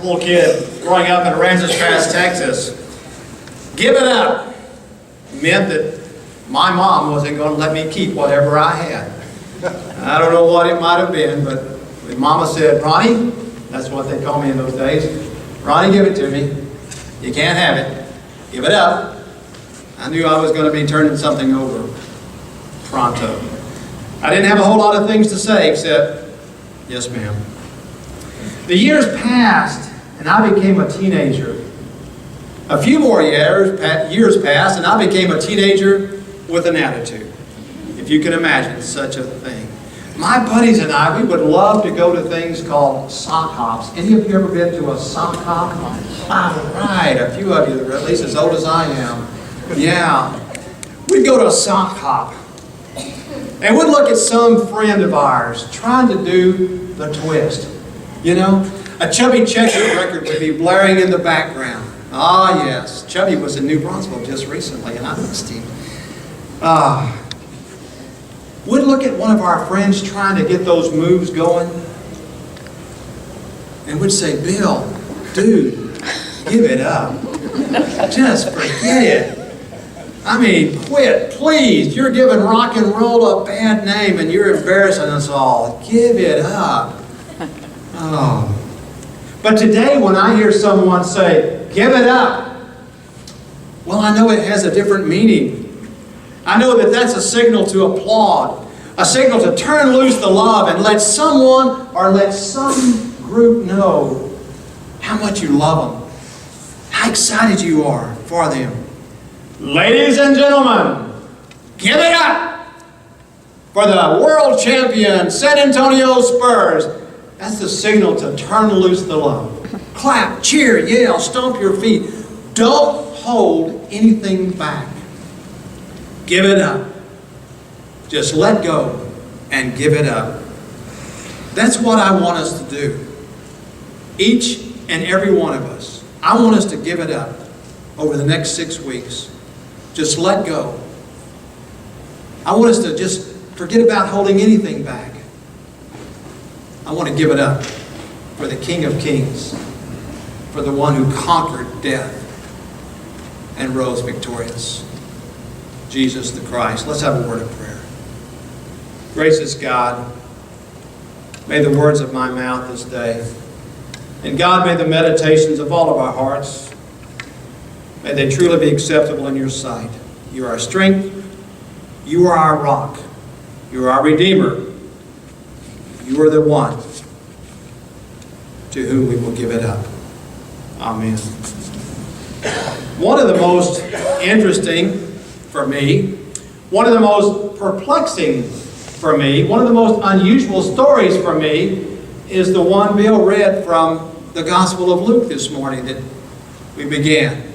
Little kid growing up in Aransas Pass, Texas. Give it up meant that my mom wasn't going to let me keep whatever I had. I don't know what it might have been, but when Mama said, Ronnie, that's what they called me in those days, Ronnie, give it to me. You can't have it. Give it up. I knew I was going to be turning something over pronto. I didn't have a whole lot of things to say except, yes, ma'am. The years passed, and I became a teenager. A few more years passed, and I became a teenager with an attitude. If you can imagine such a thing. My buddies and I, we would love to go to things called sock hops. Any of you ever been to a sock hop? All right, a few of you, at least as old as I am. Yeah. We'd go to a sock hop. And we'd look at some friend of ours trying to do the twist. You know, a Chubby Checker record would be blaring in the background. Ah, yes. Chubby was in New Brunswick just recently, and I missed him. We'd look at one of our friends trying to get those moves going, and we'd say, Bill, dude, give it up. Just forget it. I mean, quit, please. You're giving rock and roll a bad name, and you're embarrassing us all. Give it up. Oh. But today, when I hear someone say, give it up, well, I know it has a different meaning. I know that that's a signal to applaud, a signal to turn loose the love and let someone or let some group know how much you love them, how excited you are for them. Ladies and gentlemen, give it up for the world champion San Antonio Spurs. That's the signal to turn loose the love. Clap, cheer, yell, stomp your feet. Don't hold anything back. Give it up. Just let go and give it up. That's what I want us to do. Each and every one of us. I want us to give it up over the next 6 weeks. Just let go. I want us to just forget about holding anything back. I want to give it up for the King of Kings, for the one who conquered death and rose victorious, Jesus the Christ. Let's have a word of prayer. Gracious God, may the words of my mouth this day, and God, may the meditations of all of our hearts, may they truly be acceptable in your sight. You are our strength. You are our rock. You are our Redeemer. You are the one to whom we will give it up. Amen. One of the most interesting for me, one of the most perplexing for me, one of the most unusual stories for me is the one Bill read from the Gospel of Luke this morning that we began.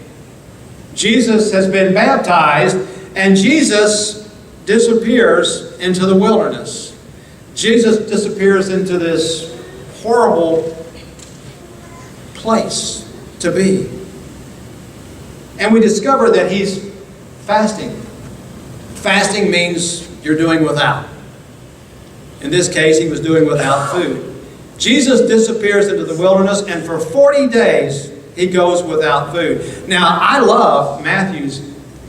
Jesus has been baptized, and Jesus disappears into the wilderness. Jesus disappears into this horrible place to be. And we discover that he's fasting. Fasting means you're doing without. In this case, he was doing without food. Jesus disappears into the wilderness, and for 40 days, he goes without food. Now, I love Matthew's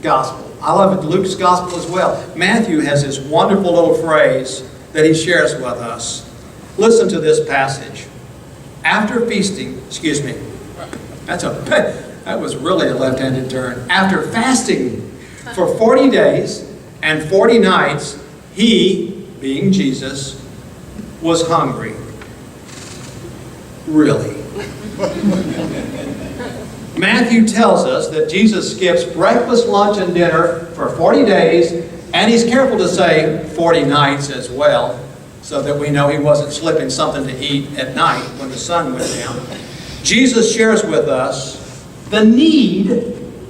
gospel. I love Luke's gospel as well. Matthew has this wonderful little phrase that he shares with us. Listen to this passage. After feasting, that was really a left-handed turn. After fasting for 40 days and 40 nights, he, being Jesus, was hungry. Really? Matthew tells us that Jesus skips breakfast, lunch, and dinner for 40 days, and he's careful to say 40 nights as well, so that we know he wasn't slipping something to eat at night when the sun went down. Jesus shares with us the need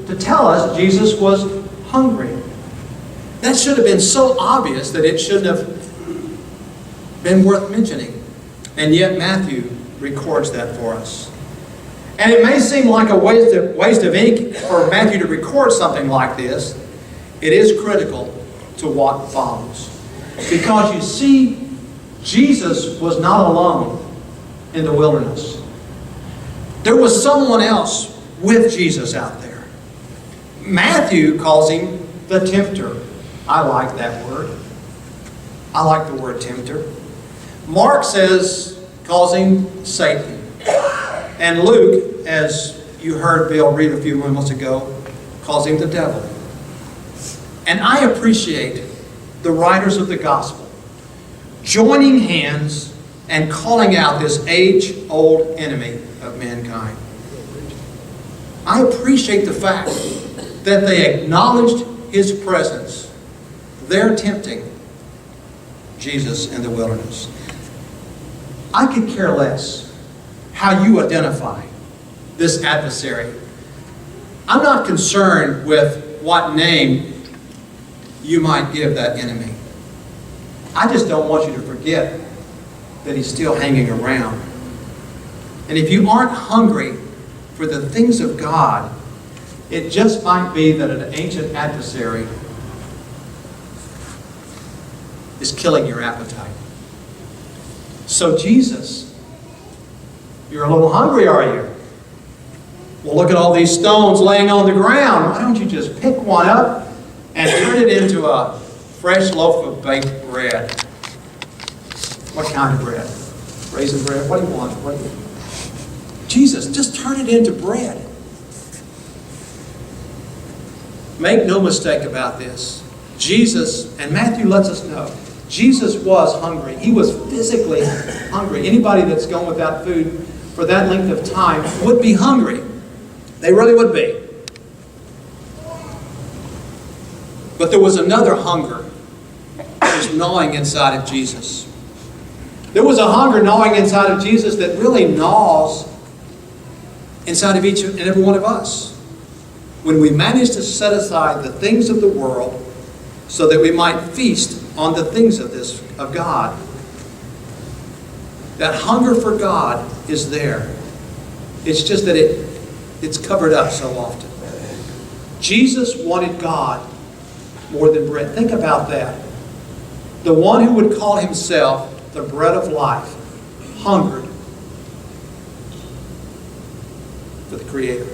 to tell us Jesus was hungry. That should have been so obvious that it shouldn't have been worth mentioning. And yet Matthew records that for us. And it may seem like a waste of ink for Matthew to record something like this. It is critical to what follows. Because you see, Jesus was not alone in the wilderness. There was someone else with Jesus out there. Matthew calls him the tempter. I like that word. I like the word tempter. Mark calls him Satan. And Luke, as you heard Bill read a few moments ago, calls him the devil. And I appreciate the writers of the gospel joining hands and calling out this age-old enemy of mankind. I appreciate the fact that they acknowledged his presence. They're tempting Jesus in the wilderness. I could care less how you identify this adversary. I'm not concerned with what name you might give that enemy. I just don't want you to forget that he's still hanging around. And if you aren't hungry for the things of God, it just might be that an ancient adversary is killing your appetite. So Jesus, you're a little hungry, are you? Well, look at all these stones laying on the ground. Why don't you just pick one up and turn it into a fresh loaf of baked bread? What kind of bread? Raisin bread? What do you want? Jesus, just turn it into bread. Make no mistake about this. Jesus, and Matthew lets us know, Jesus was hungry. He was physically hungry. Anybody that's gone without food for that length of time would be hungry. They really would be. But there was another hunger that was gnawing inside of Jesus. There was a hunger gnawing inside of Jesus that really gnaws inside of each and every one of us. When we manage to set aside the things of the world so that we might feast on the things of God. That hunger for God is there. It's just that it's covered up so often. Jesus wanted God more than bread. Think about that. The one who would call himself the bread of life hungered for the Creator.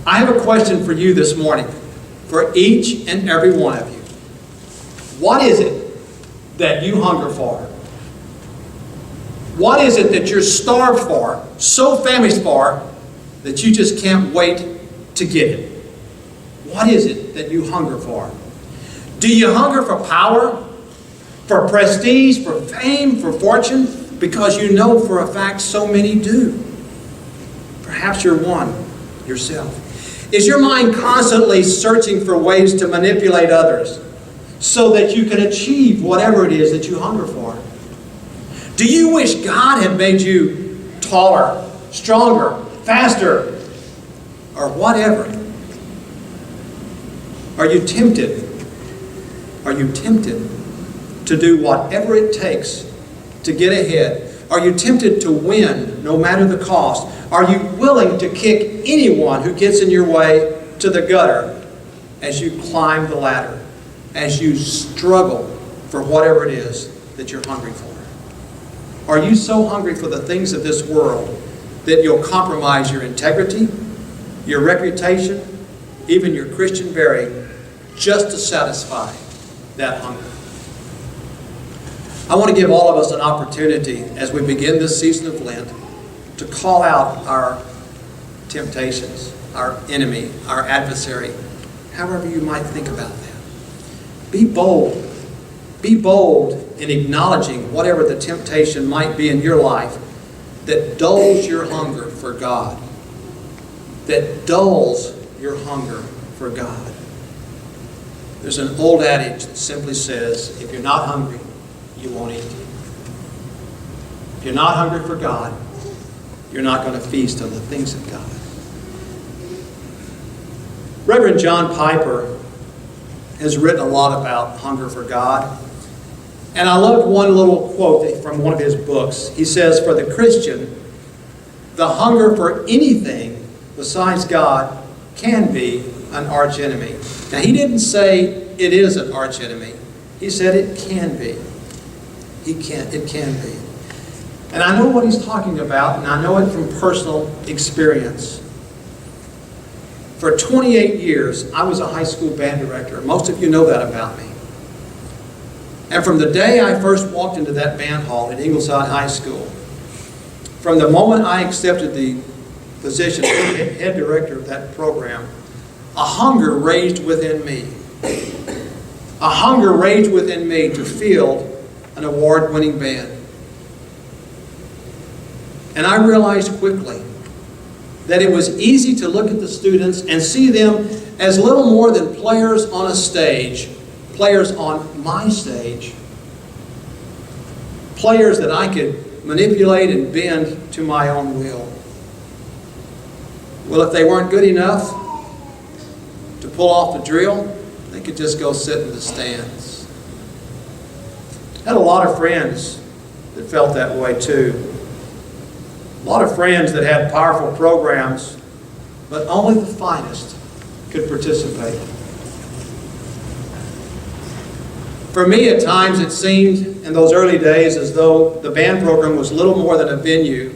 I have a question for you this morning, for each and every one of you. What is it that you hunger for? What is it that you're starved for, so famished for, that you just can't wait to get it? What is it that you hunger for? Do you hunger for power, for prestige, for fame, for fortune? Because you know for a fact so many do. Perhaps you're one yourself. Is your mind constantly searching for ways to manipulate others so that you can achieve whatever it is that you hunger for? Do you wish God had made you taller, stronger, faster, or whatever? Are you tempted? Are you tempted to do whatever it takes to get ahead? Are you tempted to win no matter the cost? Are you willing to kick anyone who gets in your way to the gutter as you climb the ladder, as you struggle for whatever it is that you're hungry for? Are you so hungry for the things of this world that you'll compromise your integrity, your reputation, even your Christian bearing, just to satisfy that hunger? I want to give all of us an opportunity as we begin this season of Lent to call out our temptations, our enemy, our adversary, however you might think about that. Be bold. Be bold in acknowledging whatever the temptation might be in your life that dulls your hunger for God. That dulls your hunger for God. There's an old adage that simply says, if you're not hungry, you won't eat. If you're not hungry for God, you're not going to feast on the things of God. Reverend John Piper has written a lot about hunger for God. And I loved one little quote from one of his books. He says, for the Christian, the hunger for anything besides God can be an archenemy. Now, he didn't say it is an archenemy. He said it can be. It can be. And I know what he's talking about, and I know it from personal experience. For 28 years, I was a high school band director. Most of you know that about me. And from the day I first walked into that band hall at Ingleside High School, from the moment I accepted the position of head director of that program, a hunger raised within me. A hunger raised within me to field an award-winning band. And I realized quickly that it was easy to look at the students and see them as little more than players on a stage, players on my stage, players that I could manipulate and bend to my own will. Well, if they weren't good enough to pull off the drill, they could just go sit in the stands. I had a lot of friends that felt that way too. A lot of friends that had powerful programs, but only the finest could participate. For me, at times, it seemed in those early days as though the band program was little more than a venue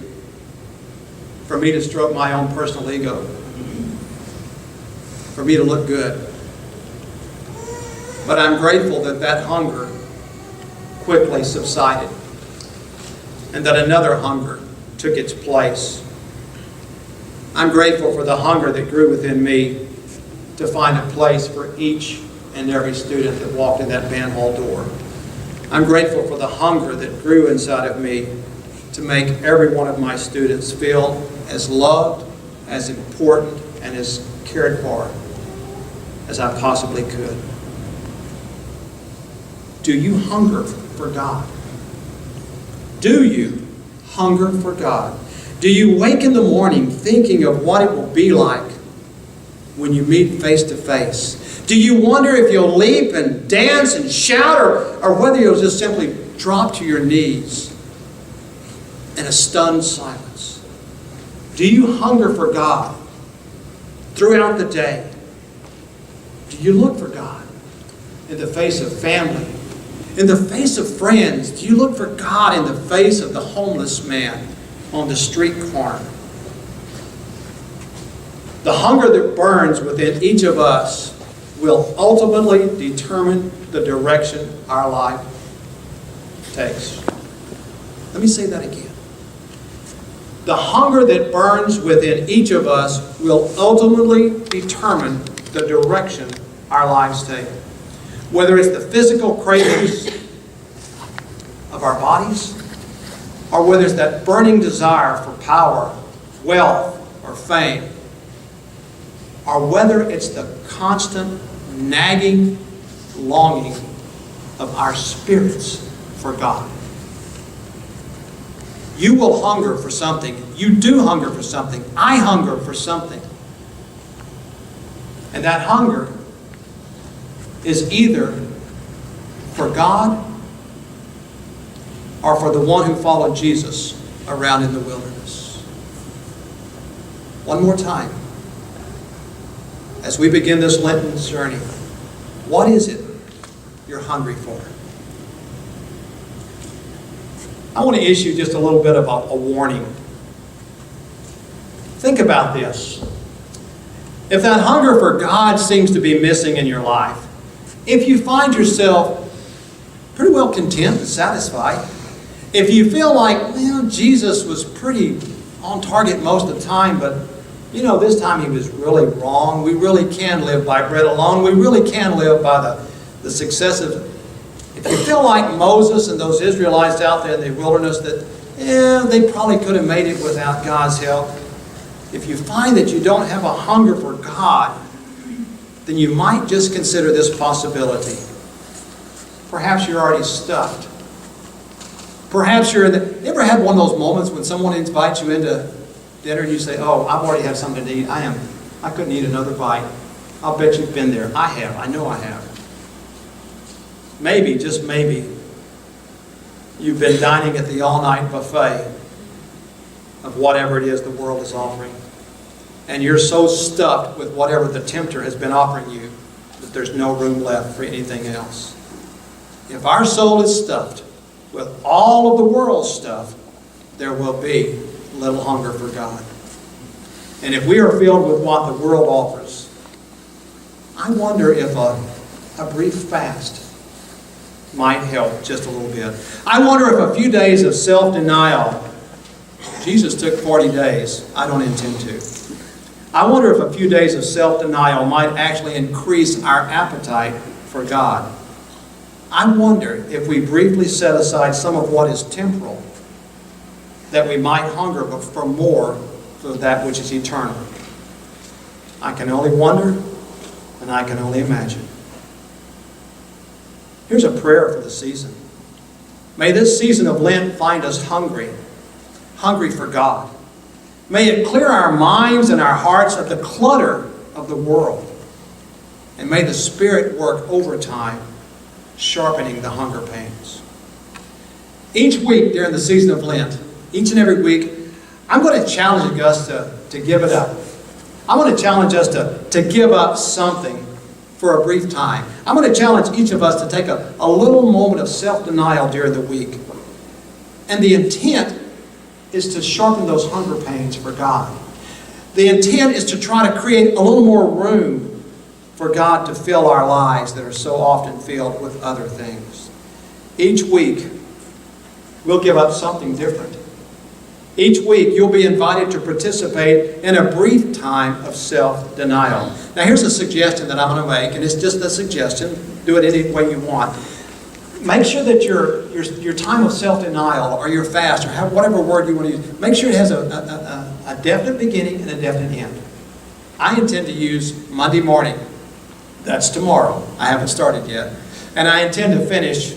for me to stroke my own personal ego, for me to look good. But I'm grateful that that hunger quickly subsided and that another hunger took its place. I'm grateful for the hunger that grew within me to find a place for each and every student that walked in that band hall door. I'm grateful for the hunger that grew inside of me to make every one of my students feel as loved, as important, and as cared for as I possibly could. Do you hunger for God? Do you hunger for God? Do you wake in the morning thinking of what it will be like when you meet face to face? Do you wonder if you'll leap and dance and shout, or whether you'll just simply drop to your knees in a stunned silence? Do you hunger for God throughout the day? Do you look for God in the face of family, in the face of friends? Do you look for God in the face of the homeless man on the street corner? The hunger that burns within each of us will ultimately determine the direction our life takes. Let me say that again. The hunger that burns within each of us will ultimately determine the direction our lives take. Whether it's the physical cravings of our bodies, or whether it's that burning desire for power, wealth, or fame, or whether it's the constant nagging longing of our spirits for God. You will hunger for something. You do hunger for something. I hunger for something. And that hunger is either for God or for the one who followed Jesus around in the wilderness. One more time. As we begin this Lenten journey, what is it you're hungry for? I want to issue just a little bit of a warning. Think about this. If that hunger for God seems to be missing in your life, if you find yourself pretty well content and satisfied, if you feel like, well, Jesus was pretty on target most of the time, but this time he was really wrong. We really can live by bread alone. We really can live by the success of... If you feel like Moses and those Israelites out there in the wilderness that, they probably could have made it without God's help. If you find that you don't have a hunger for God, then you might just consider this possibility. Perhaps you're already stuffed. Perhaps you ever had one of those moments when someone invites you into dinner and you say, oh, I've already had something to eat. I couldn't eat another bite. I'll bet you've been there. I have. I know I have. Maybe, just maybe, you've been dining at the all-night buffet of whatever it is the world is offering. And you're so stuffed with whatever the tempter has been offering you that there's no room left for anything else. If our soul is stuffed with all of the world's stuff, there will be little hunger for God. And if we are filled with what the world offers, I wonder if a brief fast might help just a little bit. I wonder if a few days of self-denial, Jesus took 40 days, I don't intend to. I wonder if a few days of self-denial might actually increase our appetite for God. I wonder if we briefly set aside some of what is temporal, that we might hunger for more for that which is eternal. I can only wonder, and I can only imagine. Here's a prayer for the season. May this season of Lent find us hungry for God. May it clear our minds and our hearts of the clutter of the world. And may the Spirit work overtime, sharpening the hunger pains. Each week during the season of Lent, each and every week, I'm going to challenge us to give it up. I want to challenge us to give up something for a brief time. I'm going to challenge each of us to take a little moment of self-denial during the week. And the intent is to sharpen those hunger pains for God. The intent is to try to create a little more room for God to fill our lives that are so often filled with other things. Each week, we'll give up something different. Each week, you'll be invited to participate in a brief time of self-denial. Now, here's a suggestion that I'm going to make, and it's just a suggestion. Do it any way you want. Make sure that your time of self-denial, or your fast, or whatever word you want to use, make sure it has a definite beginning and a definite end. I intend to use Monday morning. That's tomorrow. I haven't started yet. And I intend to finish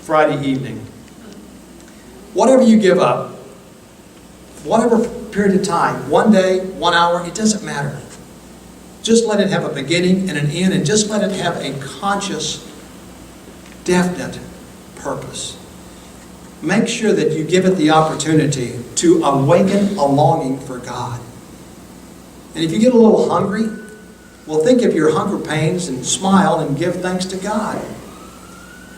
Friday evening. Whatever you give up, whatever period of time, 1 day, 1 hour, it doesn't matter. Just let it have a beginning and an end, and just let it have a conscious, definite purpose. Make sure that you give it the opportunity to awaken a longing for God. And if you get a little hungry, well, think of your hunger pains and smile and give thanks to God.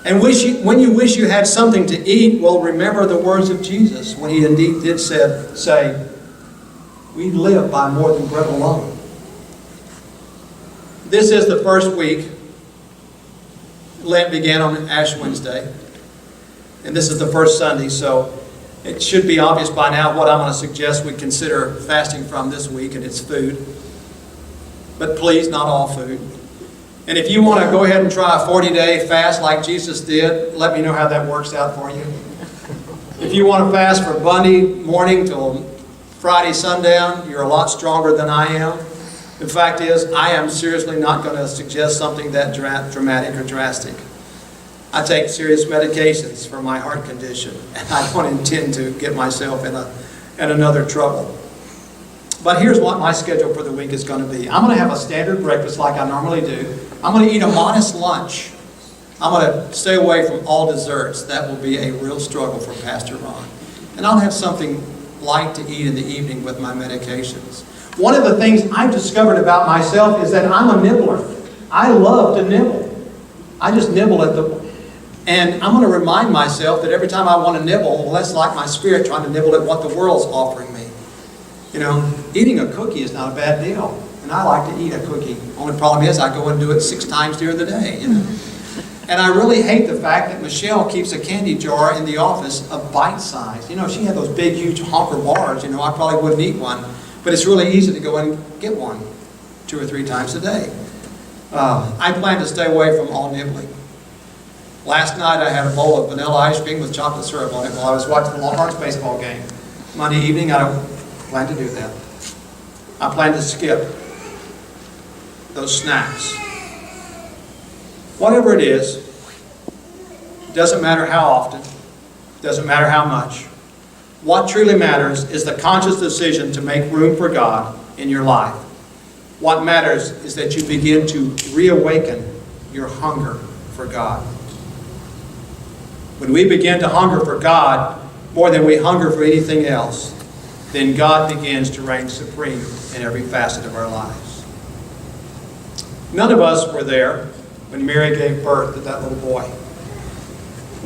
And when you wish you had something to eat, well, remember the words of Jesus when he indeed did say, we live by more than bread alone. This is the first week. Lent began on Ash Wednesday. And this is the first Sunday, so it should be obvious by now what I'm going to suggest we consider fasting from this week, and it's food. But please, not all food. And if you want to go ahead and try a 40-day fast like Jesus did, let me know how that works out for you. If you want to fast from Monday morning till Friday sundown, you're a lot stronger than I am. The fact is, I am seriously not going to suggest something that dramatic or drastic. I take serious medications for my heart condition, and I don't intend to get myself in another trouble. But here's what my schedule for the week is going to be. I'm going to have a standard breakfast like I normally do. I'm going to eat a modest lunch. I'm going to stay away from all desserts. That will be a real struggle for Pastor Ron. And I'll have something light to eat in the evening with my medications. One of the things I've discovered about myself is that I'm a nibbler. I love to nibble. I just nibble at the... And I'm going to remind myself that every time I want to nibble, well, that's like my spirit trying to nibble at what the world's offering me. You know, eating a cookie is not a bad deal. And I like to eat a cookie. Only problem is I go and do it 6 times during the day, you know. And I really hate the fact that Michelle keeps a candy jar in the office of bite size. You know, if she had those big, huge honker bars, you know, I probably wouldn't eat one. But it's really easy to go and get one 2 or 3 times a day. I plan to stay away from all nibbling. Last night I had a bowl of vanilla ice cream with chocolate syrup on it while I was watching the Longhorns baseball game. Monday evening I plan to do that. I plan to skip those snacks. Whatever it is, doesn't matter how often, doesn't matter how much. What truly matters is the conscious decision to make room for God in your life. What matters is that you begin to reawaken your hunger for God. When we begin to hunger for God more than we hunger for anything else, then God begins to reign supreme in every facet of our lives. None of us were there when Mary gave birth to that little boy.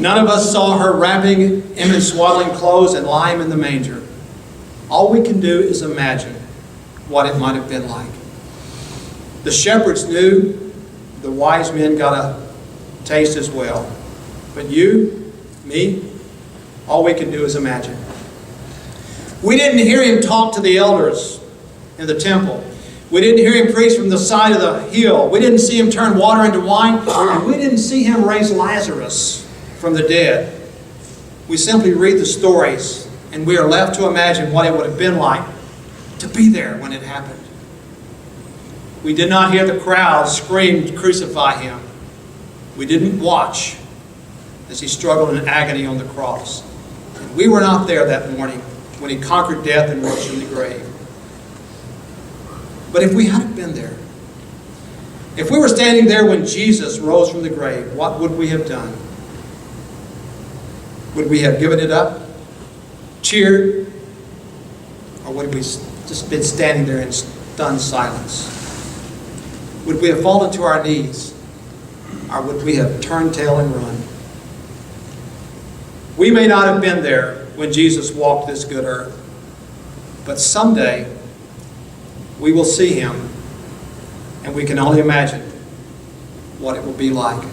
None of us saw her wrapping him in swaddling clothes and lie him in the manger. All we can do is imagine what it might have been like. The shepherds knew, the wise men got a taste as well. But you, me, all we can do is imagine. We didn't hear him talk to the elders in the temple. We didn't hear him preach from the side of the hill. We didn't see him turn water into wine. And we didn't see him raise Lazarus from the dead. We simply read the stories, and we are left to imagine what it would have been like to be there when it happened. We did not hear the crowd scream, "Crucify him." We didn't watch as he struggled in agony on the cross. And we were not there that morning when he conquered death and rose from the grave. But if we hadn't been there, if we were standing there when Jesus rose from the grave, what would we have done? Would we have given it up, cheered, or would we just been standing there in stunned silence? Would we have fallen to our knees, or would we have turned tail and run? We may not have been there when Jesus walked this good earth, but someday we will see him, and we can only imagine what it will be like.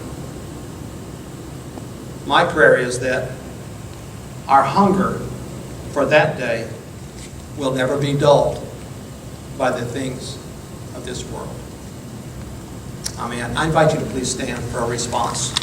My prayer is that our hunger for that day will never be dulled by the things of this world. Amen. I invite you to please stand for a response.